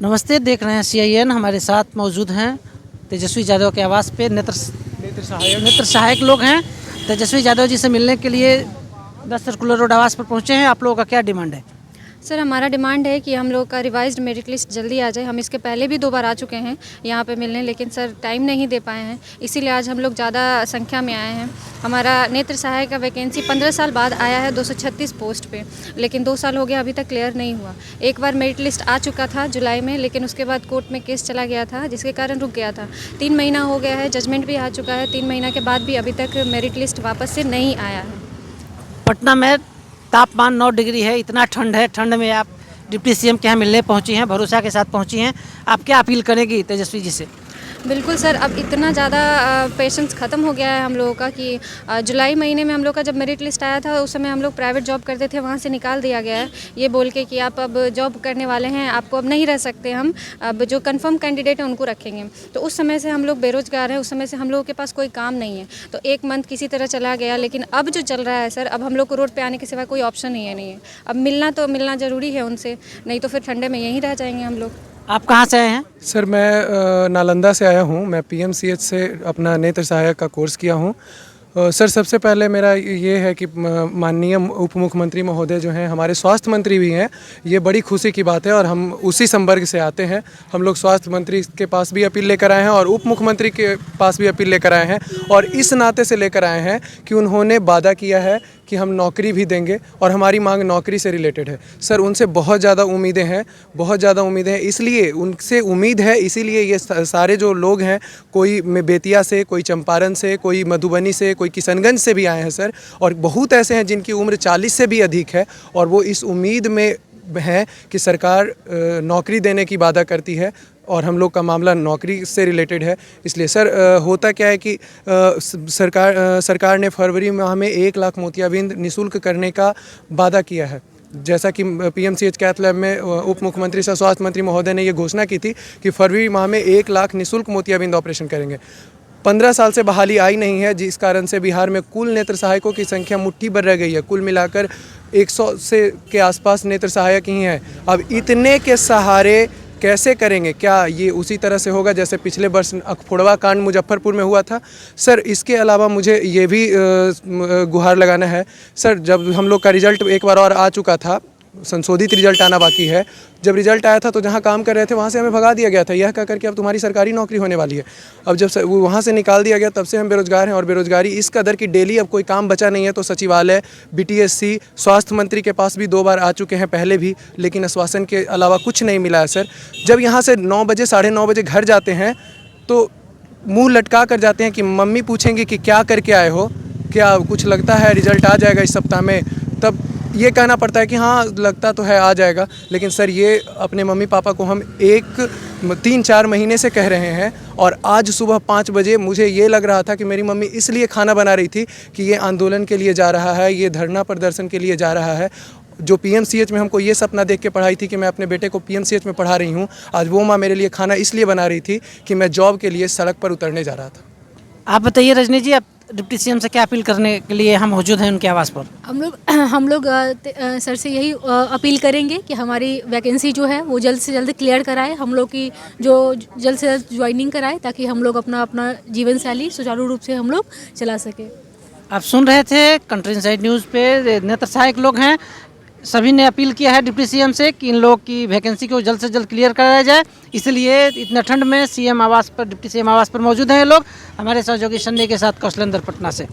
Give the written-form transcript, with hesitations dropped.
नमस्ते, देख रहे हैं CIN। हमारे साथ मौजूद हैं तेजस्वी यादव के आवास पे नेत्र सहायक लोग हैं। तेजस्वी यादव जी से मिलने के लिए 10 सर्कुलर रोड आवास पर पहुंचे हैं। आप लोगों का क्या डिमांड है? सर, हमारा डिमांड है कि हम लोग का रिवाइज्ड मेरिट लिस्ट जल्दी आ जाए। हम इसके पहले भी 2 बार आ चुके हैं यहाँ पे मिलने, लेकिन सर टाइम नहीं दे पाए हैं, इसीलिए आज हम लोग ज़्यादा संख्या में आए हैं। हमारा नेत्र सहायक का वैकेंसी 15 साल बाद आया है 236 पोस्ट पे, लेकिन 2 साल हो गया अभी तक क्लियर नहीं हुआ। एक बार मेरिट लिस्ट आ चुका था जुलाई में, लेकिन उसके बाद कोर्ट में केस चला गया था जिसके कारण रुक गया था। 3 महीना हो गया है, जजमेंट भी आ चुका है। 3 महीना के बाद भी अभी तक मेरिट लिस्ट वापस से नहीं आया है। पटना में तापमान 9 डिग्री है, इतना ठंड है। ठंड में आप डिप्टी CM के यहाँ मिलने पहुंची हैं, भरोसा के साथ पहुंची हैं। आप क्या अपील करेंगी तेजस्वी जी से? बिल्कुल सर, अब इतना ज़्यादा पेशेंस ख़त्म हो गया है हम लोगों का कि जुलाई महीने में हम लोग का जब मेरिट लिस्ट आया था उस समय हम लोग प्राइवेट जॉब करते थे, वहाँ से निकाल दिया गया है ये बोल के कि आप अब जॉब करने वाले हैं, आपको अब नहीं रह सकते, हम अब जो कंफर्म कैंडिडेट हैं उनको रखेंगे। तो उस समय से हम लोग बेरोज़गार हैं, उस समय से हम लोगों के पास कोई काम नहीं है। तो 1 मंथ किसी तरह चला गया, लेकिन अब जो चल रहा है सर, अब हम लोग को रोड पर आने के सिवा कोई ऑप्शन ही नहीं है। अब मिलना ज़रूरी है उनसे, नहीं तो फिर ठंडे में यहीं रह जाएंगे हम लोग। आप कहाँ से आए हैं? सर, मैं नालंदा से आया हूँ। मैं PMCH से अपना नेत्र सहायक का कोर्स किया हूँ। सर, सबसे पहले मेरा ये है कि माननीय उप मुख्यमंत्री महोदय जो हैं, हमारे स्वास्थ्य मंत्री भी हैं, ये बड़ी खुशी की बात है और हम उसी संवर्ग से आते हैं। हम लोग स्वास्थ्य मंत्री के पास भी अपील लेकर आए हैं और उप मुख्यमंत्री के पास भी अपील लेकर आए हैं, और इस नाते से लेकर आए हैं कि उन्होंने वादा किया है कि हम नौकरी भी देंगे और हमारी मांग नौकरी से रिलेटेड है। सर, उनसे बहुत ज़्यादा उम्मीदें हैं, बहुत ज़्यादा उम्मीदें हैं। इसलिए उनसे उम्मीद है, इसीलिए ये सारे जो लोग हैं, कोई बेतिया से, कोई चंपारण से, कोई मधुबनी से, कोई किशनगंज से भी आए हैं सर, और बहुत ऐसे हैं जिनकी उम्र 40 से भी अधिक है, और वो इस उम्मीद में हैं कि सरकार नौकरी देने की वादा करती है, और हम लोग का मामला नौकरी से रिलेटेड है। इसलिए सर, होता क्या है कि सरकार ने फरवरी माह में 1 लाख मोतियाबिंद निःशुल्क करने का वादा किया है। जैसा कि PMCH कैथ लैब में उप मुख्यमंत्री सह स्वास्थ्य मंत्री महोदय ने ये घोषणा की थी कि फरवरी माह में 1 लाख निःशुल्क मोतियाबिंद ऑपरेशन करेंगे। 15 साल से बहाली आई नहीं है, जिस कारण से बिहार में कुल नेत्र सहायकों की संख्या मुट्ठी भर रह गई है। कुल मिलाकर 100 से के आसपास नेत्र सहायक ही हैं। अब इतने के सहारे कैसे करेंगे? क्या ये उसी तरह से होगा जैसे पिछले वर्ष अखफोड़वा कांड मुजफ्फरपुर में हुआ था? सर, इसके अलावा मुझे ये भी गुहार लगाना है सर, जब हम लोग का रिज़ल्ट एक बार और आ चुका था, संशोधित रिजल्ट आना बाकी है। जब रिजल्ट आया था तो जहां काम कर रहे थे वहां से हमें भगा दिया गया था, यह कह करके अब तुम्हारी सरकारी नौकरी होने वाली है। अब जब वहां से निकाल दिया गया, तब से हम बेरोजगार हैं, और बेरोजगारी इस कदर की डेली अब कोई काम बचा नहीं है। तो सचिवालय, BTSC, स्वास्थ्य मंत्री के पास भी 2 बार आ चुके हैं पहले भी, लेकिन आश्वासन के अलावा कुछ नहीं मिला है सर। जब यहाँ से 9 बजे, 9:30 बजे घर जाते हैं तो मुँह लटका कर जाते हैं कि मम्मी पूछेंगी कि क्या करके आए हो, क्या कुछ लगता है रिजल्ट आ जाएगा इस सप्ताह में? तब ये कहना पड़ता है कि हाँ, लगता तो है आ जाएगा। लेकिन सर, ये अपने मम्मी पापा को हम 3-4 महीने से कह रहे हैं, और आज सुबह 5 बजे मुझे ये लग रहा था कि मेरी मम्मी इसलिए खाना बना रही थी कि ये आंदोलन के लिए जा रहा है, ये धरना प्रदर्शन के लिए जा रहा है। जो PMCH में हमको ये सपना देख के पढ़ाई थी कि मैं अपने बेटे को PMCH में पढ़ा रही हूँ, आज वो माँ मेरे लिए खाना इसलिए बना रही थी कि मैं जॉब के लिए सड़क पर उतरने जा रहा था। आप बताइए रजनी जी, आप डिप्टी CM से क्या अपील करने के लिए हम मौजूद हैं उनके आवास पर? हम लोग सर से यही अपील करेंगे कि हमारी वैकेंसी जो है वो जल्द से जल्द क्लियर कराए, हम लोग की जो जल्द से जल्द ज्वाइनिंग कराए, ताकि हम लोग अपना जीवन शैली सुचारू रूप से हम लोग चला सके। आप सुन रहे थे कंट्री इनसाइड न्यूज़ पे, नेत्र सहायक लोग हैं, सभी ने अपील किया है डिप्टी CM से कि इन लोग की वैकेंसी को जल्द से जल्द क्लियर कराया जाए। इसलिए इतना ठंड में CM आवास पर, डिप्टी CM आवास पर मौजूद हैं ये लोग। हमारे सहयोगी संजय के साथ कौशलेंद्र, पटना से।